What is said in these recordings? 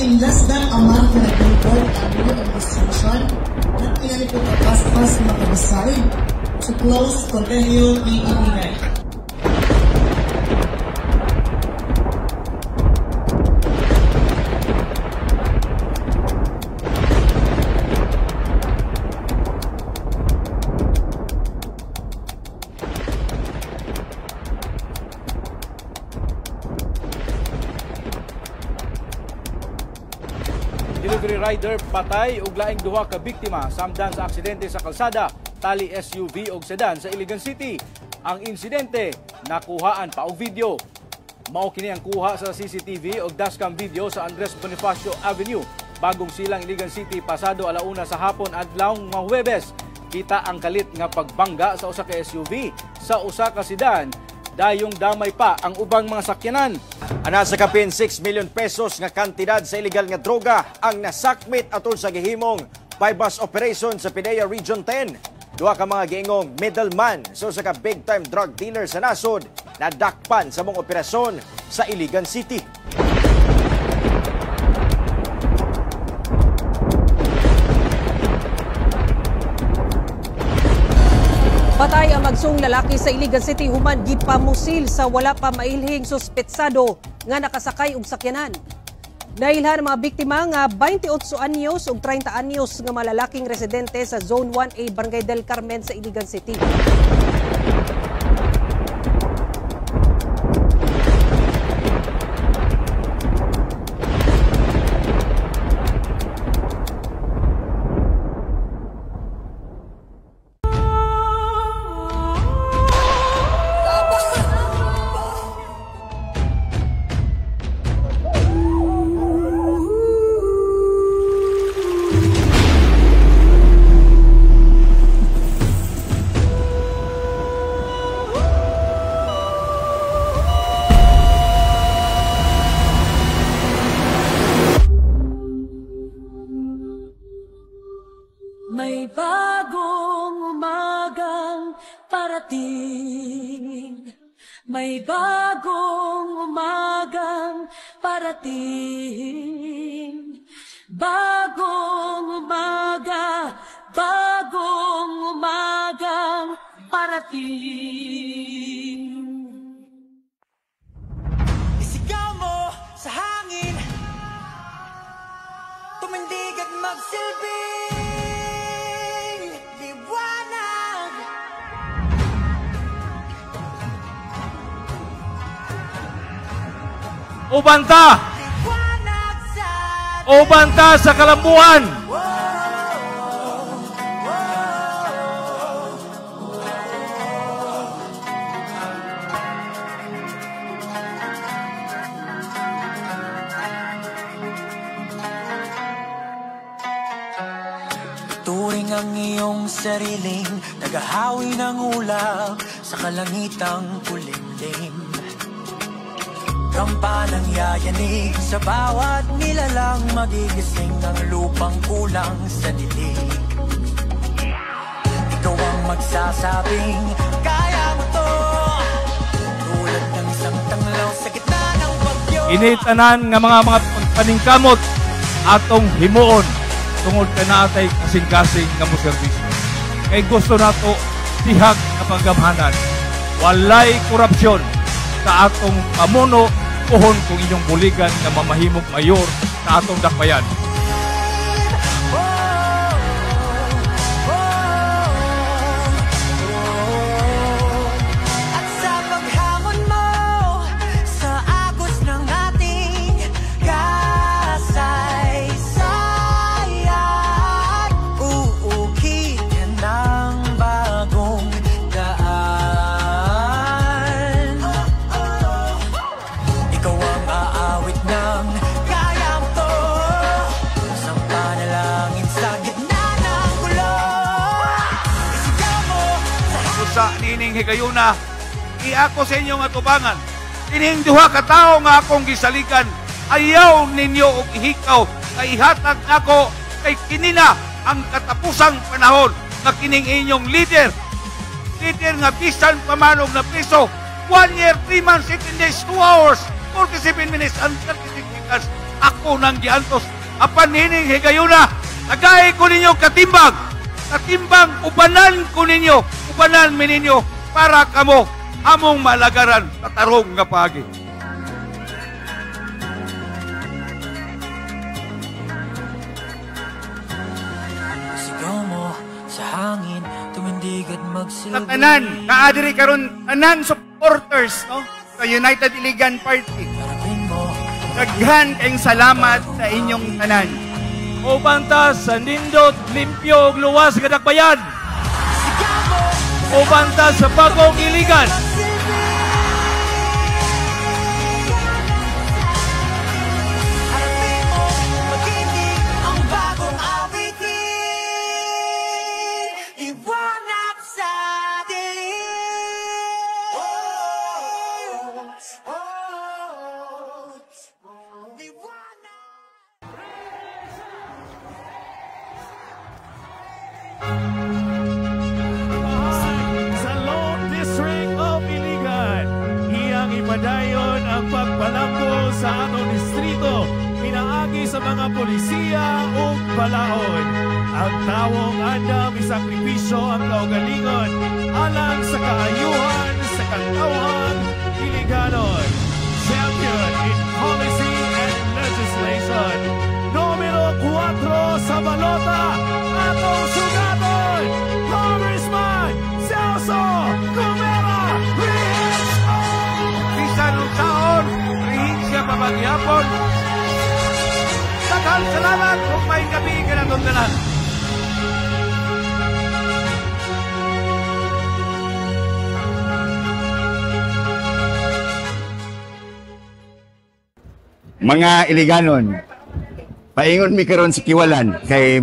in less than a month na nag-report ang new administration na pinali po kapaspas na makabisay to close continue PEP9. Delivery rider patay ug laing duha ka biktima samdan sa aksidente sa kalsada tali SUV ug sedan sa Iligan City. Ang insidente nakuhaan pa og video. Mao kini ang kuha sa CCTV ug dashcam video sa Andres Bonifacio Avenue, Bagong Silang, Iligan City pasado alauna sa hapon adlaw nga Huwebes. Kita ang kalit nga pagbangga sa usa ka SUV sa usa ka sedan. Dayong damay pa ang ubang mga sakyanan. Ana sa kapin 6 million pesos nga kantidad sa illegal nga droga ang nasakmit atol sa gihimong bypass operation sa PIDEA Region 10. Duha ka mga giingong middleman so sa ka big time drug dealer sa nasod nadakpan sa mong operasyon sa Iligan City. Patay ang magsung lalaki sa Iligan City human gipamusil sa wala pa mailhing suspetsado nga nakasakay og sakyanan. Nailhan ang mga biktima nga 28 anyos ug 30 anyos nga malalaking residente sa Zone 1A Barangay del Carmen sa Iligan City. May bagong umagang parating. May bagong umagang parating. Bagong umaga, bagong umagang parating. Isigaw mo sa hangin, tumindig at magsilbing liwanag. Ubanta! Liwanag sa Ubanta sa kalambuan! Turing ang iyong sariling nagahawi ng ulap sa kalangitang kulimlim. Kampanang yayanig sa bawat nilalang magigising ang lupang kulang sa dilig. Ikaw ang magsasabing kaya mo to, tulad ng isang tanglaw sa gitna ng bagyo. Initanan nga mga paningkamot atong himuon tungod kay naatay kasing-kasing nga mo serbisyo. Kay gusto nato tihag na paggamhanan. Walay korupsyon sa atong pamuno pohon kung inyong buligan na mamahimog mayor sa atong dakbayan. At sa paghamon mo sa agos ng ating kasaysayan, uukitin ng bagong daan. Ikaw ang aawit ng kaya mo to, isang panalangin sa gitna ng gulo. Isigaw mo sa Sa nining higayuna, iako sa inyong atubangan. Ining duha ka tawo nga akong gisalikan, ayaw ninyo og ihikaw kay ihatag ako kay kinina ang katapusang panahon nga kining inyong leader. Leader nga bisan pamanog na preso, 1 year, 3 months, 18 days, 2 hours, 47 minutes, and 36 seconds. ako nang giantos. Apan hining higayuna, tagay ko ninyo katimbang ubanan ko ninyo, ubanan mi ninyo para kamo among malagaran tatarong nga pagi. Sigaw mo sa hangin, tumindig at magsilbi. Sa tanan, naadiri karon tanan supporters no sa United Iligan Party. Daghan kayong salamat sa inyong tanan. O banta sa nindot, limpyo, luwas, kadakbayan. O banta sa bagong iligan. Padayon ang pagpalambo sa atong distrito, pinaagi sa mga polisiya o balaod. Ang tawong andam isakripisyo ang kaugalingon alang sa kaayuhan sa katawhang Iliganon. Champion in policy and legislation. Numero 4 sa balota, atong sugaton, Congressman Celso Cumera Reyes. Bisan taon, rihin siya pabagyapon. Daghang salamat kung may gabi ka na tundanan. Mga Iliganon, paingon mi karon sa Kiwalan kay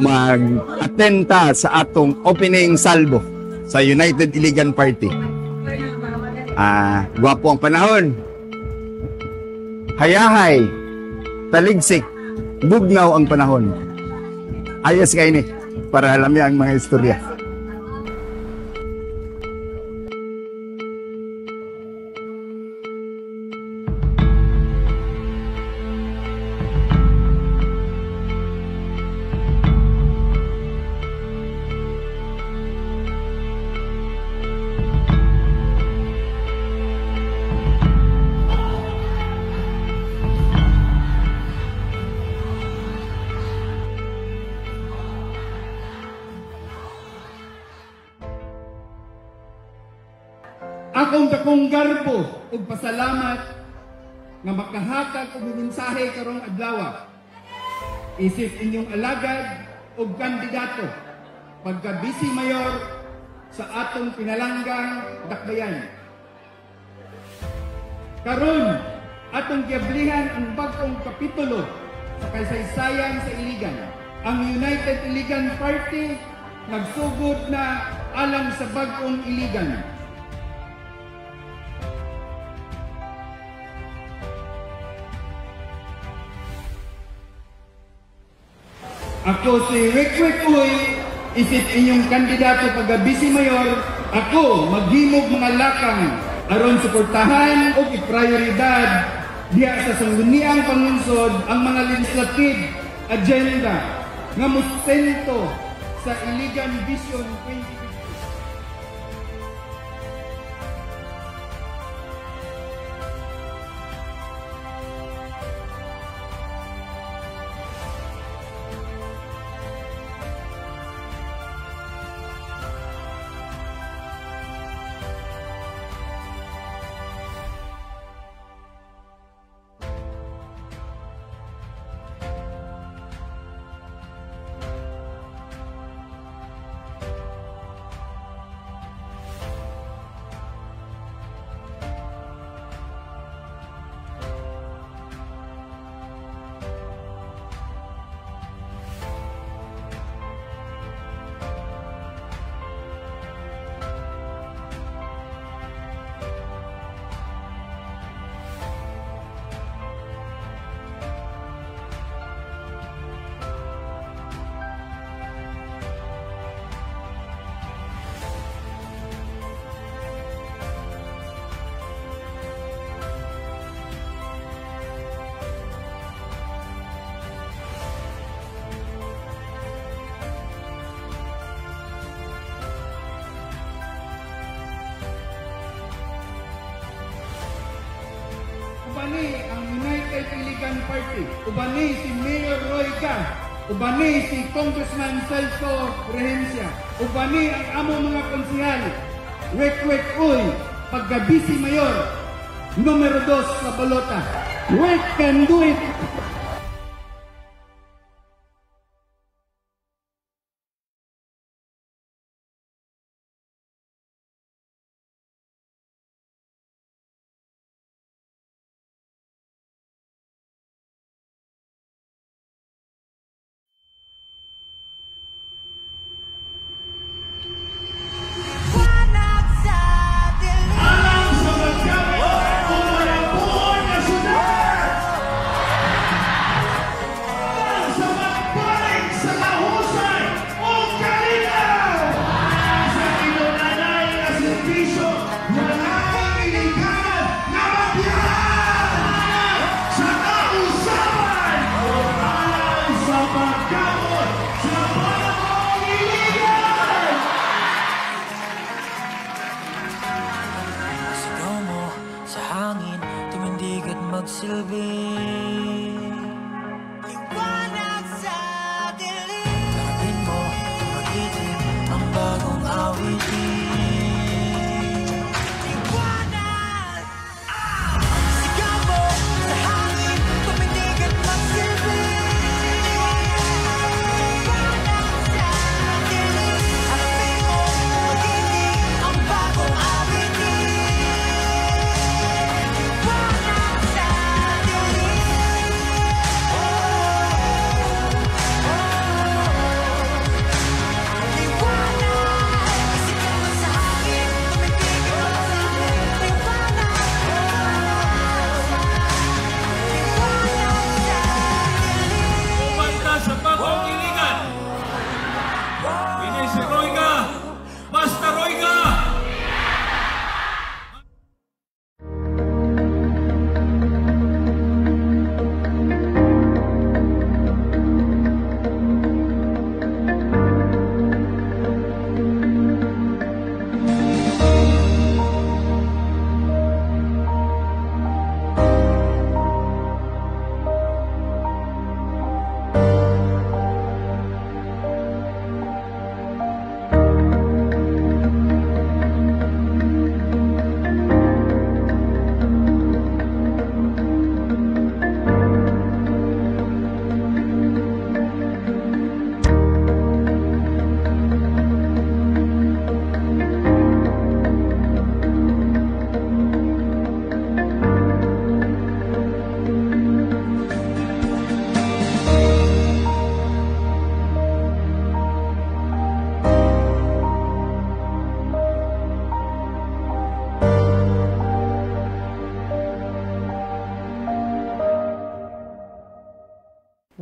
mag-atenta sa atong opening salvo sa United Iligan Party. Gwapo ang panahon. Hayahay, taligsik, bugnaw ang panahon. Ayos kayo ni para alam niya ang mga istorya. Akong dakong garbo ug pasalamat nga makahatag og mensahe karong adlaw. Isip inyong alagad ug kandidato pagka Vice Mayor sa atong pinalanggang dakbayan. Karon atong giablihan ang bagong kapitulo sa kasaysayan sa Iligan. Ang United Iligan Party nagsugod na alang sa bagong Iligan. Ako si Rick Uy, isip inyong kandidato pagka Vice Mayor. Ako maghimog mga lakang aron suportahan o iprioridad diha sa sangguniang pangunsod ang mga legislative agenda nga mustento sa Iligan Vision 2050. ubani ang United Iligan Party, ubani si Mayor Roy Ga, ubani si Congressman Celso Rehencia, ubani ang among mga konsehal, Wek Uy, pagka-Bisi Mayor, numero 2 sa balota. We can do it! Liwanag sa dilim. Tanggapin mo, magitin ang bagong awitin. Liwanag. Sigaw mo sa hangin, tumindig at magsilbi. Liwanag sa dilim. Tanggapin mo, magitin ang bagong awitin. Kumanda sa bagong iligan. Ini si Roy Ga. Basta Roy Ga.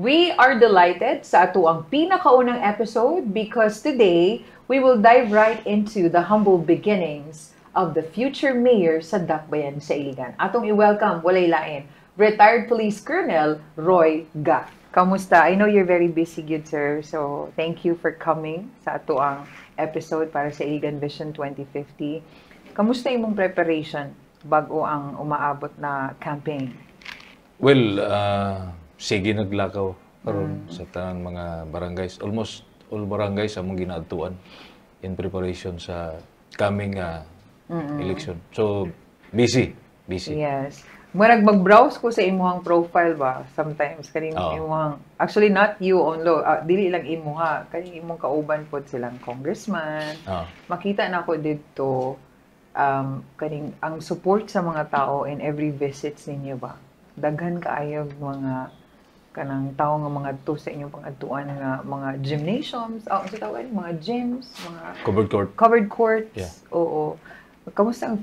We are delighted sa ato ang pinakaunang episode because today we will dive right into the humble beginnings of the future mayor sa Dakbayan sa Iligan. Atong i-welcome, walay lain, retired police colonel Roy Ga. Kamusta? I know you're very busy, good sir. So thank you for coming sa ato ang episode para sa Iligan Vision 2050. Kamusta imong preparation bago ang umaabot na campaign? Well, sige naglakaw karon sa tanang mga barangays. Almost all barangays among ginaadtuan in preparation sa coming election. So, busy. Yes. Murag mag-browse ko sa imuhang profile ba sometimes kaning imuhang actually not you only dili lang imuha kaning imong kauban pod silang congressman. Makita na ko didto kaning ang support sa mga tao in every visits ninyo ba. Daghan kaayo mga kanang tao nga mga to sa inyong pang-adtuan nga mga gymnasiums, sa tawag mga gyms, mga covered court. Covered courts. Yeah. Oo. Kamusta ang